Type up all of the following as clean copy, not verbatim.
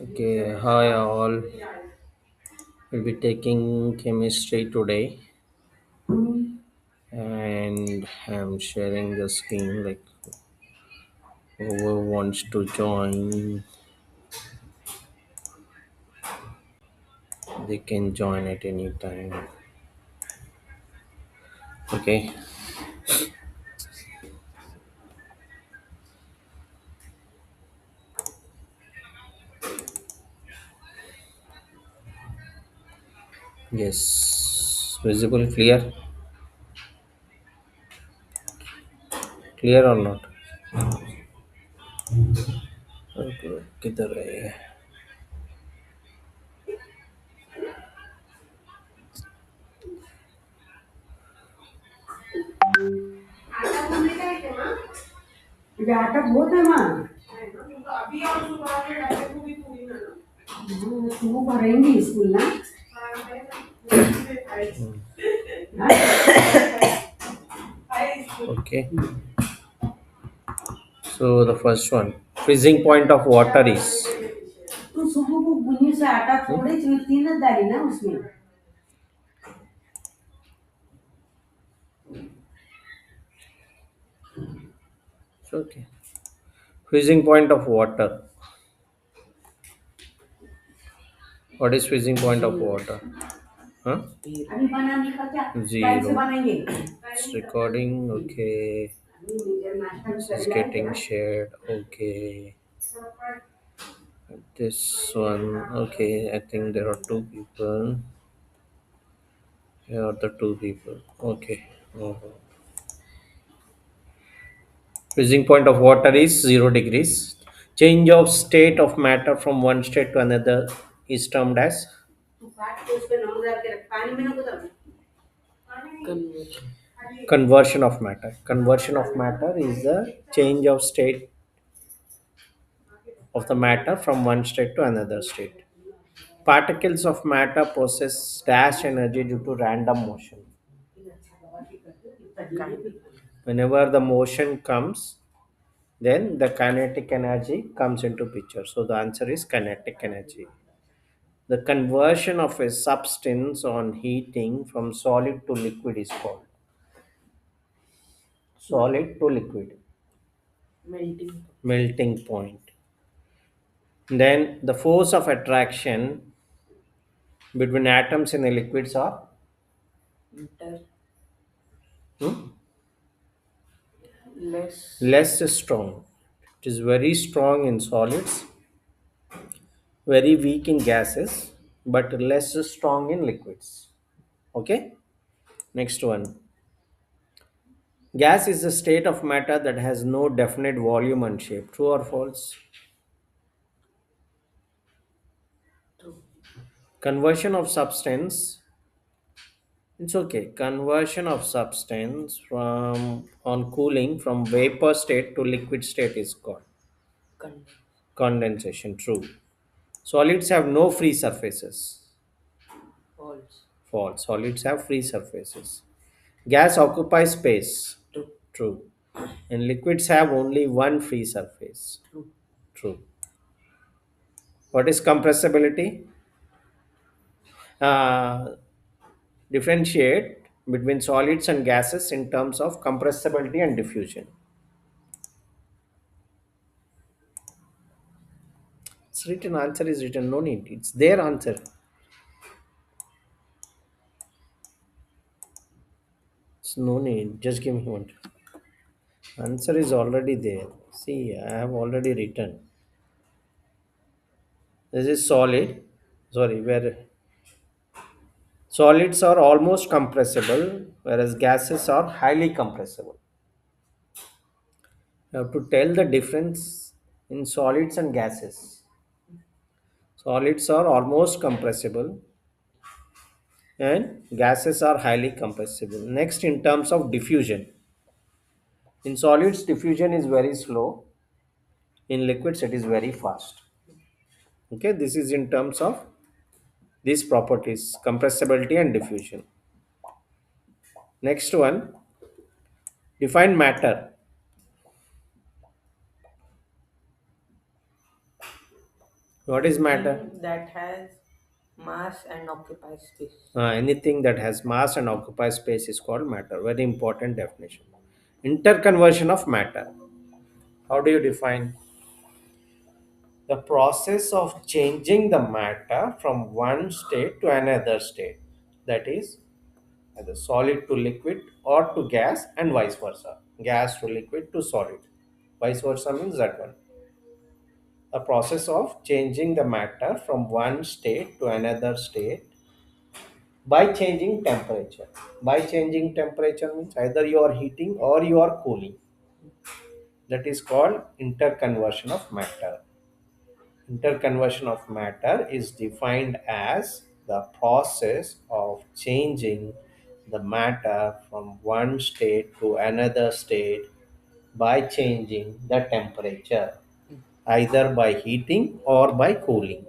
Okay, hi all. We'll be taking chemistry today, and I'm sharing the screen. Like, whoever wants to join, they can join at any time. Okay, yes, visible, clear or not? Okay, किधर है ये? आटा बहुत है माँ अभी और सुबह के डाले को भी पूरी ना वो भरेंगे स्कूल ना Okay, so the first one, freezing point of water is. तो सुबह को गुन्नी से आटा थोड़े चलती ना डाली ना उसमें It's okay. Freezing point of water. What is freezing point of water? Huh? अभी बनाने का क्या टाइम से Zero. बनाएंगे It's recording. Okay. नाश्ता This कर is लिया getting shared. Okay. This one. Okay. I think there are two people. Here are the two people. Okay. Mhm. Freezing point of water is 0 degrees. Change of state of matter from one state to another is termed as तो काट के उसपे नमक डाल के रख पानी में ना कुछ conversion of matter. Conversion of matter is the change of state of the matter from one state to another state. Particles of matter possess dash energy due to random motion. Whenever the motion comes, then the kinetic energy comes into picture. So the answer is kinetic energy. The conversion of a substance on heating from solid to liquid is called solid to liquid melting point. Then the force of attraction between atoms in the liquids are hmm, less strong. It is very strong in solids, very weak in gases, but less strong in liquids. Okay. Next one. Gas is a state of matter that has no definite volume and shape. True or false? Conversion of substance. It's okay. Conversion of substance from on cooling from vapor state to liquid state is called condensation. True. Solids have no free surfaces. False. Solids have free surfaces. Gas occupies space. True. And liquids have only one free surface. True. What is compressibility? Uh, Differentiate between solids and gases in terms of compressibility and diffusion. It's written, answer is written, no need. It's their answer. It's no need. Just give me one. Answer is already there. See, I have already written. This is solid. Sorry, where solids are almost compressible, whereas gases are highly compressible. You have to tell the difference in solids and gases. Solids are almost compressible and gases are highly compressible. Next, in terms of diffusion. In solids, diffusion is very slow. In liquids, it is very fast. Okay, this is in terms of these properties, compressibility and diffusion. Next one, define matter. What is matter? Thing that has mass and occupies space. Anything that has mass and occupies space is called matter. Very important definition. Interconversion of matter. How do you define? The process of changing the matter from one state to another state. That is, either solid to liquid or to gas and vice versa. Gas to liquid to solid. Vice versa means that one. The process of changing the matter from one state to another state by changing temperature. By changing temperature means either you are heating or you are cooling. That is called interconversion of matter. Interconversion of matter is defined as the process of changing the matter from one state to another state by changing the temperature, either by heating or by cooling.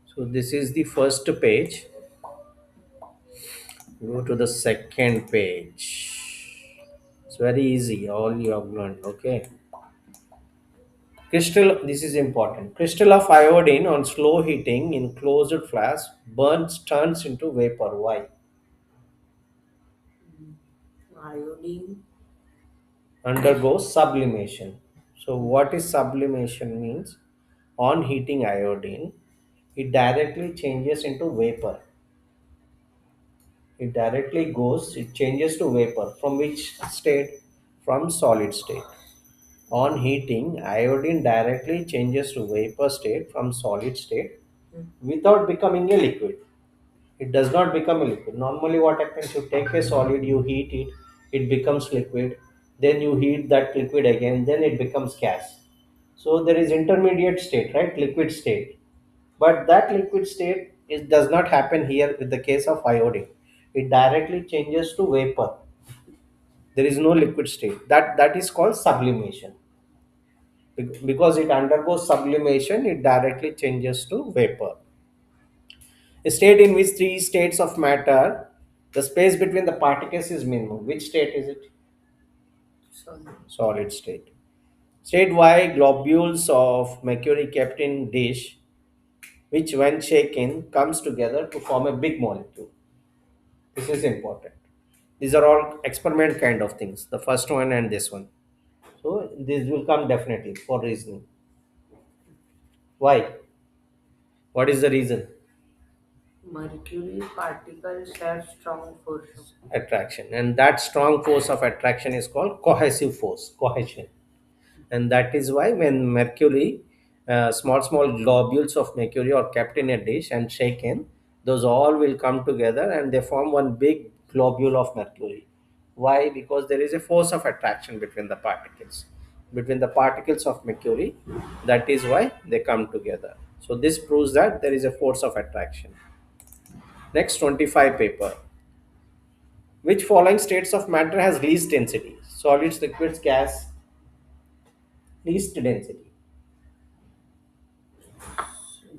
So, this is the first page. Go to the second page. It's very easy, all you have learned. Okay. Crystal, this is important. Crystal of iodine on slow heating in closed flask burns, turns into vapor. Why? Iodine. Undergoes sublimation. So, what is sublimation means? On heating iodine, it directly changes into vapor. It directly goes, it changes to vapor. From which state? From solid state. On heating, iodine directly changes to vapor state from solid state without becoming a liquid. It does not become a liquid. Normally, what happens? You take a solid, you heat it, it becomes liquid. Then you heat that liquid again, then it becomes gas. So there is intermediate state, right? Liquid state. But that liquid state does not happen here with the case of iodine. It directly changes to vapor. There is no liquid state. That is called sublimation. Because it undergoes sublimation, it directly changes to vapor. A state in which three states of matter, the space between the particles is minimum. Which state is it? Solid. Solid state. State Y, globules of mercury kept in dish, which when shaken comes together to form a big molecule. This is important. These are all experiment kind of things. The first one and this one. So this will come definitely for reasoning. Why? What is the reason? Mercury particles have strong force of Attraction, and that strong force of attraction is called cohesive force, cohesion. And that is why when mercury, small globules of mercury are kept in a dish and shaken, those all will come together and they form one big globule of mercury. Why? Because there is a force of attraction between the particles of mercury. That is why they come together. So this proves that there is a force of attraction. Next, 25 paper. Which following states of matter has least density? Solids, liquids, gas. Least density.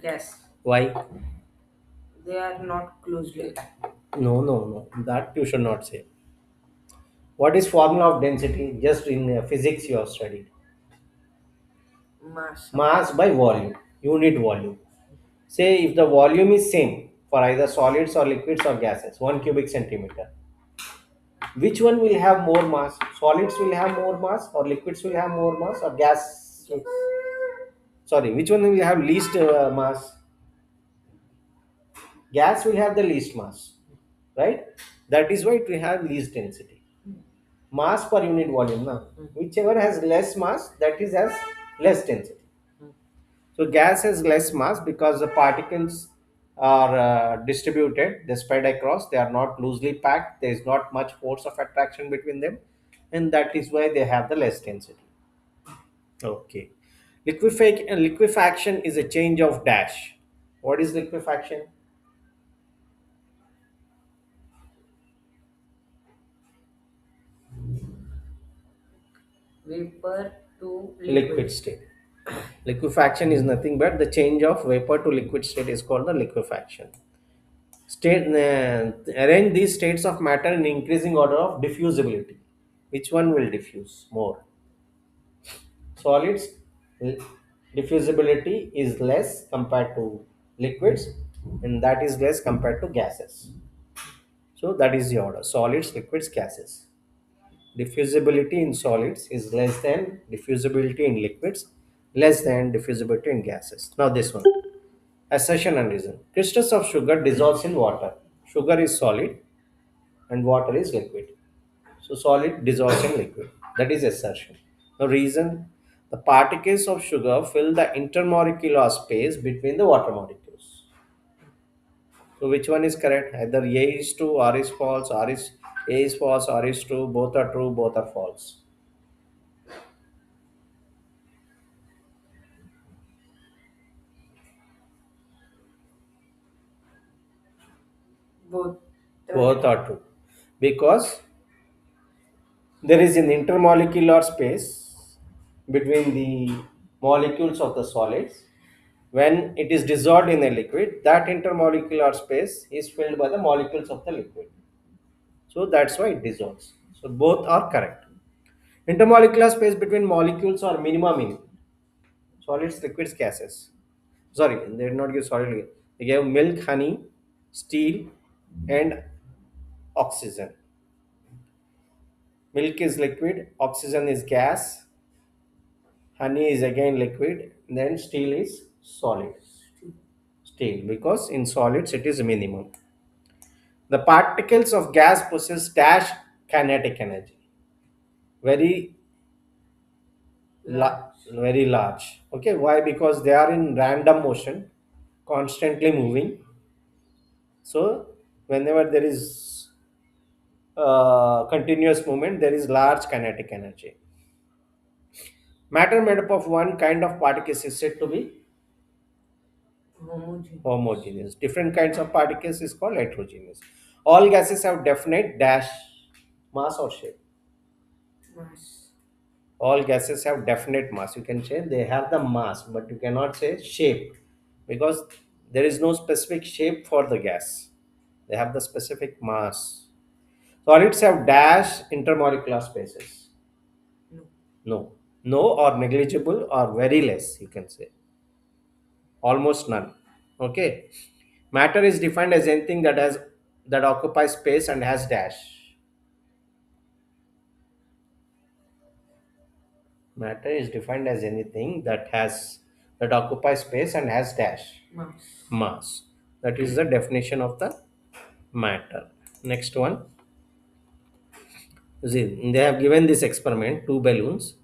gas. Why? They are not closely No. That you should not say. What is formula of density? Just in physics you have studied. mass of Mass by volume. Unit volume. Say if the volume is same for either solids or liquids or gases, 1 cubic centimeter. Which one will have more mass? Solids will have more mass, or liquids will have more mass, or gas? gas. Sorry, which one will have least mass? Gas will have the least mass, right? That is why it will have least density. Mass per unit volume now. Whichever has less mass, that is has less density. So gas has less mass because the particles are distributed, they spread across, they are not loosely packed, there is not much force of attraction between them, and that is why they have the less density. Okay. Liquefaction is a change of dash. What is liquefaction? Vapor to Liquid liquid. state. Liquefaction is nothing but the change of vapor to liquid state is called the liquefaction. Arrange these states of matter in increasing order of diffusibility. Which one will diffuse more? Solids, diffusibility is less compared to liquids, and that is less compared to gases. So that is the order: solids, liquids, gases. Diffusibility in solids is less than diffusibility in liquids, less than diffusibility in gases. Now this one, assertion and reason. Crystals of sugar dissolves in water. Sugar is solid and water is liquid. So solid dissolves in liquid. That is assertion. The reason: the particles of sugar fill the intermolecular space between the water molecules. So which one is correct? Either A is true, R is false, R is A is false, R is true, both are true, both are false. Both are Both true. are true. Because there is an intermolecular space between the molecules of the solids. When it is dissolved in a liquid, that intermolecular space is filled by the molecules of the liquid. So that's why it dissolves. So both are correct. Intermolecular space between molecules are minimum in solids, liquids, gases. Sorry, they did not give solid. They gave milk, honey, steel, and oxygen. Milk is liquid, oxygen is gas, honey is again liquid, then steel is solid. Steel, because in solids it is minimum. The particles of gas possess dash kinetic energy. Very Large. very large. Okay, why? Because they are in random motion, constantly moving. So whenever there is continuous movement, there is large kinetic energy. Matter made up of one kind of particles is said to be Homogeneous. homogeneous. Different kinds of particles is called heterogeneous. All gases have definite dash mass or shape. Mass. All gases have definite mass. You can say they have the mass, but you cannot say shape, because there is no specific shape for the gas. They have the specific mass. Solids have dash intermolecular spaces. No. No, no, or negligible or very less. You can say almost none. Okay. Matter is defined as anything that occupies space and has dash. Matter is defined as anything that occupies space and has dash Mass. mass. That is the definition of the matter. Next one. See, they have given this experiment, two balloons.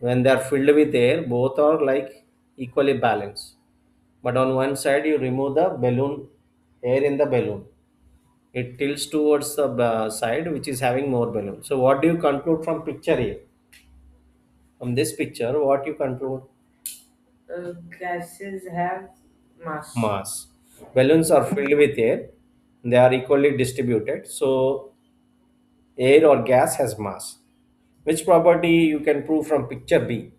When they are filled with air, both are like equally balanced. But on one side, you remove the balloon, air in the balloon. It tilts towards the side which is having more balloon. So what do you conclude from picture here? From this picture, what you conclude? Gases have mass. Mass. Balloons are filled with air. They are equally distributed. So air or gas has mass. Which property you can prove from picture B?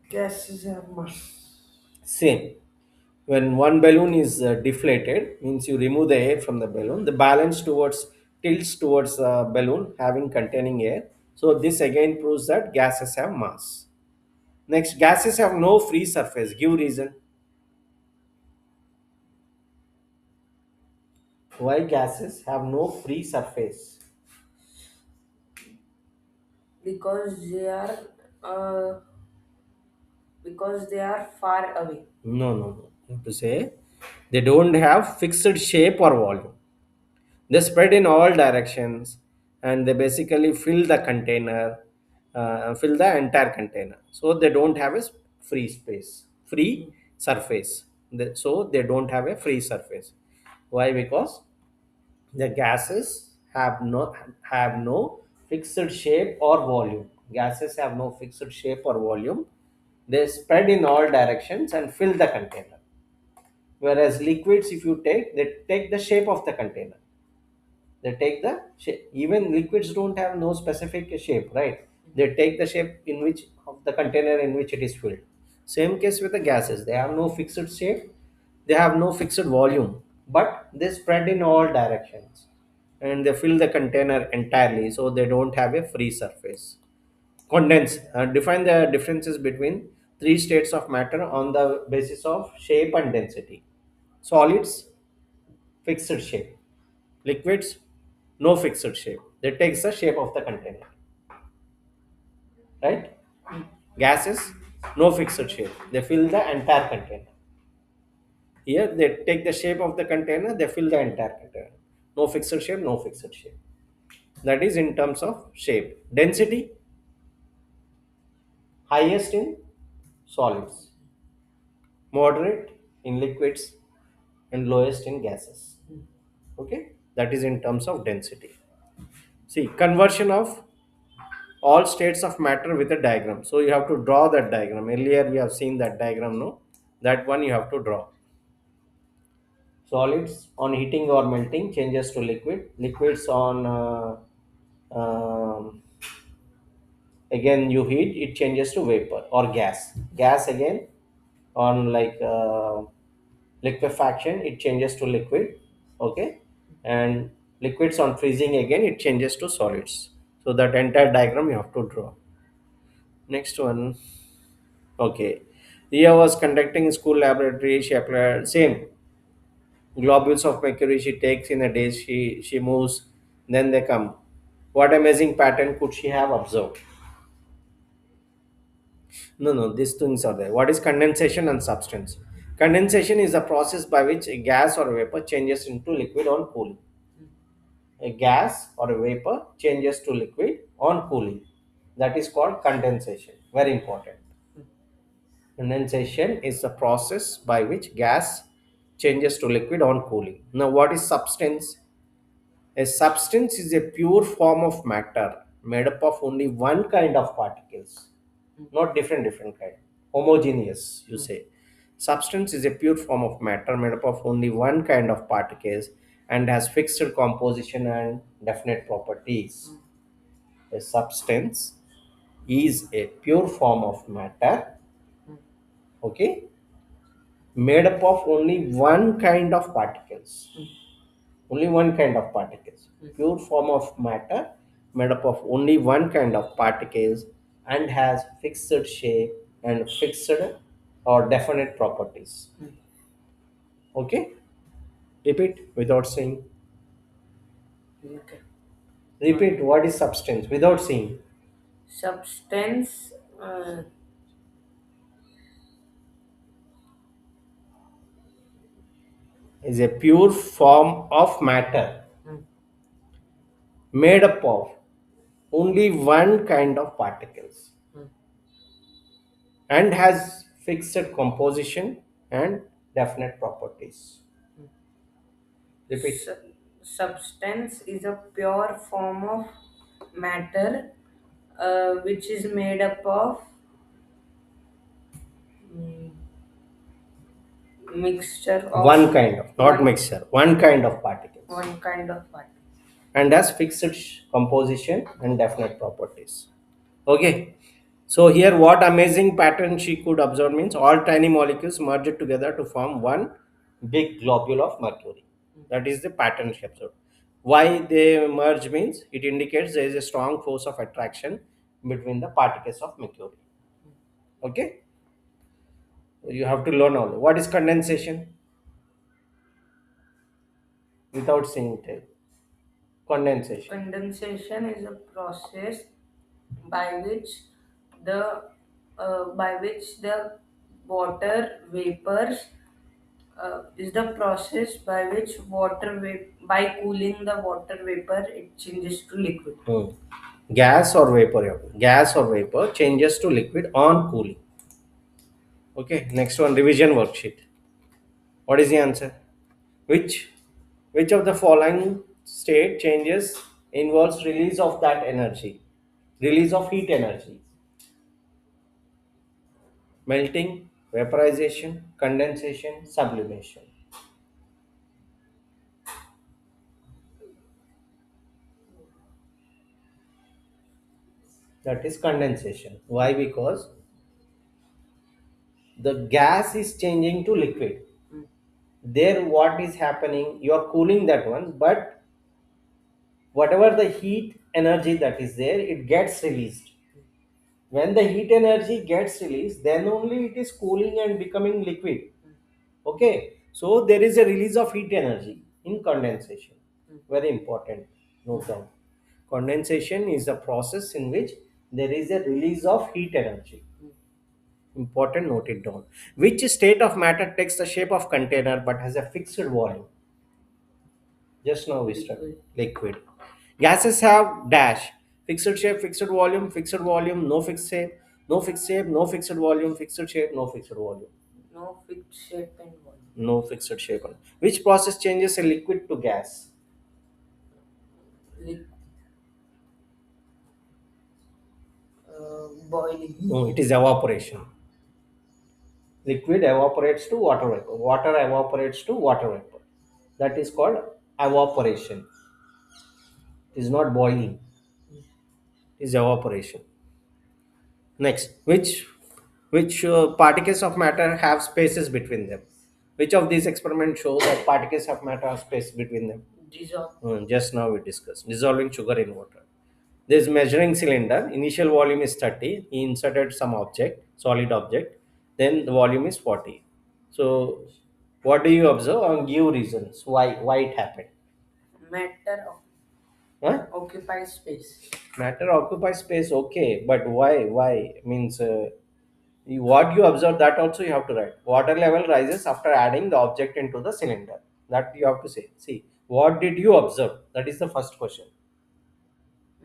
Gases have mass. Same. When one balloon is deflated, means you remove the air from the balloon, the balance towards tilts towards the balloon having containing air. So this again proves that gases have mass. Next, gases have no free surface. Give reason. Why gases have no free surface? Because they are uh, because they are far away. No, no, no. You have to say they don't have fixed shape or volume. They spread in all directions, and they basically fill the container, fill the entire container. So they don't have a free space, free surface. So they don't have a free surface. Why? Because the gases have no fixed shape or volume. Gases have no fixed shape or volume. They spread in all directions and fill the container. Whereas liquids, if you take, they take the shape of the container. They take the shape. Even liquids don't have no specific shape, right? They take the shape in which of the container in which it is filled. Same case with the gases. They have no fixed shape. They have no fixed volume, but they spread in all directions and they fill the container entirely. So they don't have a free surface. Condense. Define the differences between three states of matter on the basis of shape and density. Solids, fixed shape. Liquids, no fixed shape. They takes the shape of the container, right? Gases, no fixed shape. They fill the entire container. Here, they take the shape of the container. They fill the entire container. No fixed shape, no fixed shape. That is in terms of shape. Density, highest in solids, moderate in liquids, and lowest in gases. Okay, that is in terms of density. See, conversion of all states of matter with a diagram. So you have to draw that diagram. Earlier we have seen that diagram, no? That one you have to draw. Solids on heating or melting changes to liquid. Liquids on again you heat, it changes to vapor or gas. Gas again on like liquefaction, it changes to liquid. Okay, and liquids on freezing again, it changes to solids. So that entire diagram you have to draw. Next one. Okay, Ria was conducting school laboratory. She applied same globules of mercury. She takes in a day. She moves, then they come. What amazing pattern could she have observed? No, no, these things are there. What is condensation and substance? Condensation is the process by which a gas or a vapor changes into liquid on cooling. A gas or a vapor changes to liquid on cooling. That is called condensation. Very important. Condensation is the process by which gas changes to liquid on cooling. Now, what is substance? A substance is a pure form of matter made up of only one kind of particles, not different kind. Homogeneous, you say. Substance is a pure form of matter made up of only one kind of particles and has fixed composition and definite properties. A substance is a pure form of matter, okay, made up of only one kind of particles. Only one kind of particles. Pure form of matter made up of only one kind of particles and has fixed shape and fixed or definite properties. Okay? Repeat without saying. Okay. Repeat what is substance without saying. Substance Is a pure form of matter mm, made up of only one kind of particles mm. and has fixed composition and definite properties. Repeat. Substance is a pure form of matter which is made up of mm, mixture of One kind of, not one mixture, one kind of particles one kind of matter. and has fixed composition and definite properties. Okay, so here what amazing pattern she could observe means all tiny molecules merged together to form one big globule of mercury. That is the pattern she observed. Why they merge means it indicates there is a strong force of attraction between the particles of mercury. Okay, you have to learn all. What is condensation without saying it? Condensation. Condensation is a process by which the water vapors is the process by which by cooling the water vapor it changes to liquid. Hmm. Gas or vapor, yeah. Gas or vapor changes to liquid on cooling. Okay, next one, revision worksheet. What is the answer? Which which of the following state changes involves release of that energy? Release of heat energy. Melting, vaporization, condensation, sublimation. That is condensation. Why? Because the gas is changing to liquid. Mm. There what is happening, you are cooling that one, but whatever the heat energy that is there, it gets released. When the heat energy gets released, then only it is cooling and becoming liquid. Okay, so there is a release of heat energy in condensation. Very important, note down. Condensation is a process in which there is a release of heat energy. Important, note it down. Which state of matter takes the shape of container but has a fixed volume? Just now we studied liquid. Gases have dash fixed volume, fixed volume, no fixed shape, no fixed shape, no fixed volume, fixed shape, no fixed volume, No fixed shape and volume. no fixed shape. Which process changes a liquid to gas? Li- Boiling. No, it is evaporation. Liquid evaporates to water vapor. Water evaporates to water vapor. That is called evaporation. It is not boiling. It is evaporation. Next, which particles of matter have spaces between them? Which of these experiments show that particles of matter have space between them? Dissolve. Just now we discussed dissolving sugar in water. This measuring cylinder, initial volume is 30. He inserted some object, solid object. Then the volume is 40. So, what do you observe and give reasons why it happened? Matter Huh? occupies space. Matter occupies space, okay, but why? Why means what you observe, that also you have to write. Water level rises after adding the object into the cylinder. That you have to say. See, what did you observe? That is the first question.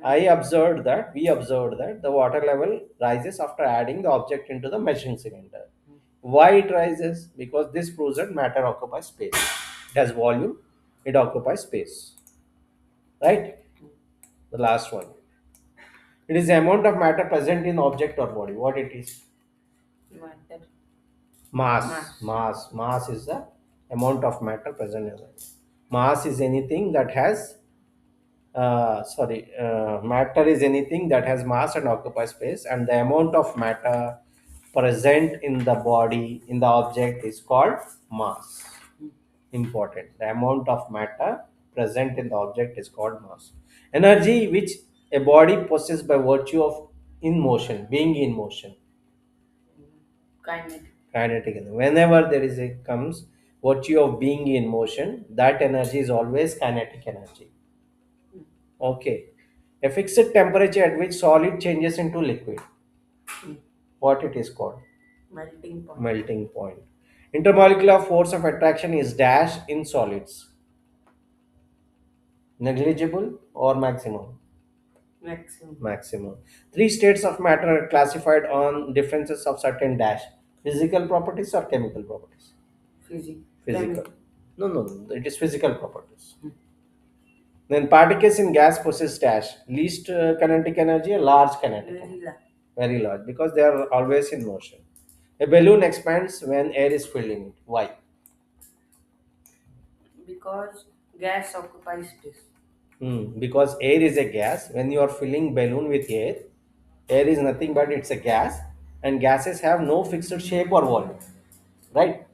We observed that the water level rises after adding the object into the measuring cylinder. Why it rises? Because this proves that matter occupies space. It has volume, it occupies space. Right? The last one. It is the amount of matter present in object or body. What it is? Matter. Mass is the amount of matter present in it. Mass is anything that has matter is anything that has mass and occupies space, and the amount of matter present in the body in the object is called mass. Important. The amount of matter present in the object is called mass. Energy which a body possesses by virtue of in motion, being in motion. Kinetic. Kinetic energy. Whenever there is a comes virtue of being in motion, that energy is always kinetic energy. Okay. A fixed temperature at which solid changes into liquid. What it is called? Melting point. Melting point. Intermolecular force of attraction is dash in solids. Negligible or maximum? Maximum. Maximum. Three states of matter are classified on differences of certain dash. Physical properties or chemical properties? Physics. Physical. No. It is physical properties. Then particles in gas possess dash. Least kinetic energy, a large kinetic energy. Very large. Very large because they are always in motion. A balloon expands when air is filled in it. Why? Because gas occupies space. Because air is a gas. When you are filling balloon with air is nothing but it's a gas, and gases have no fixed shape or volume. Right?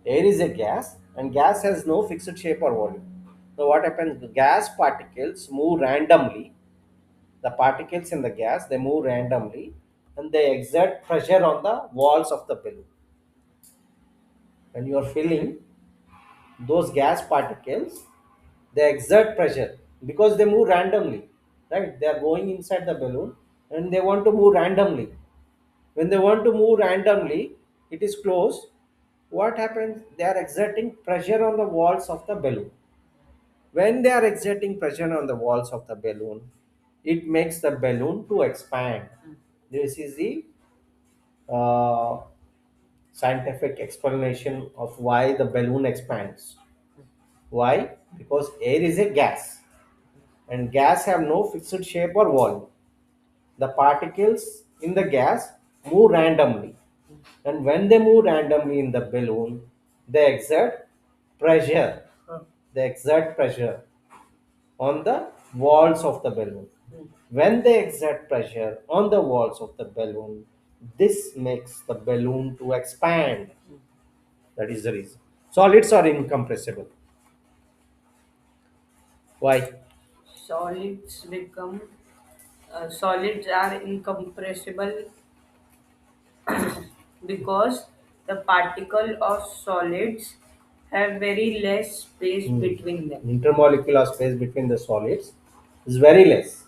Air is a gas, and gas has no fixed shape or volume. So what happens? The gas particles move randomly. The particles in the gas they move randomly, and they exert pressure on the walls of the balloon. When you are filling, those gas particles they exert pressure because they move randomly, right? They are going inside the balloon and they want to move randomly. When they want to move randomly, it is closed. What happens? They are exerting pressure on the walls of the balloon. When they are exerting pressure on the walls of the balloon, it makes the balloon to expand. This is the uh, scientific explanation of why the balloon expands. Why? Because air is a gas, and gas have no fixed shape or volume. The particles in the gas move randomly, and when they move randomly in the balloon, they exert pressure. They exert pressure on the walls of the balloon. When they exert pressure on the walls of the balloon, this makes the balloon to expand. That is the reason. Solids are incompressible. Why? Solids become solids are incompressible because the particle of solids have very less space Hmm. between them. Intermolecular space between the solids is very less.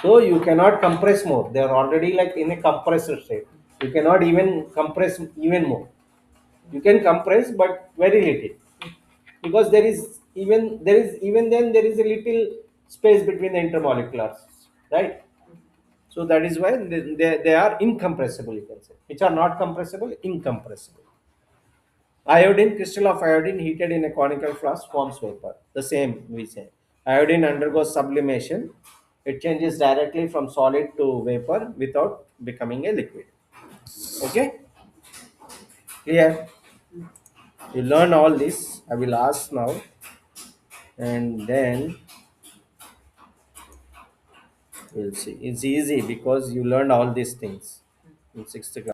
So you cannot compress more. They are already like in a compressed state. You cannot even compress even more. You can compress, but very little, because there is a little space between the intermoleculars, right? So that is why they are incompressible. You can say, which are not compressible, incompressible. Iodine, crystal of iodine heated in a conical flask forms vapor. The same we say. Iodine undergoes sublimation. It changes directly from solid to vapor without becoming a liquid. Okay, clear? You learn all this. I will ask now, and then we'll see. It's easy because you learned all these things in sixth class.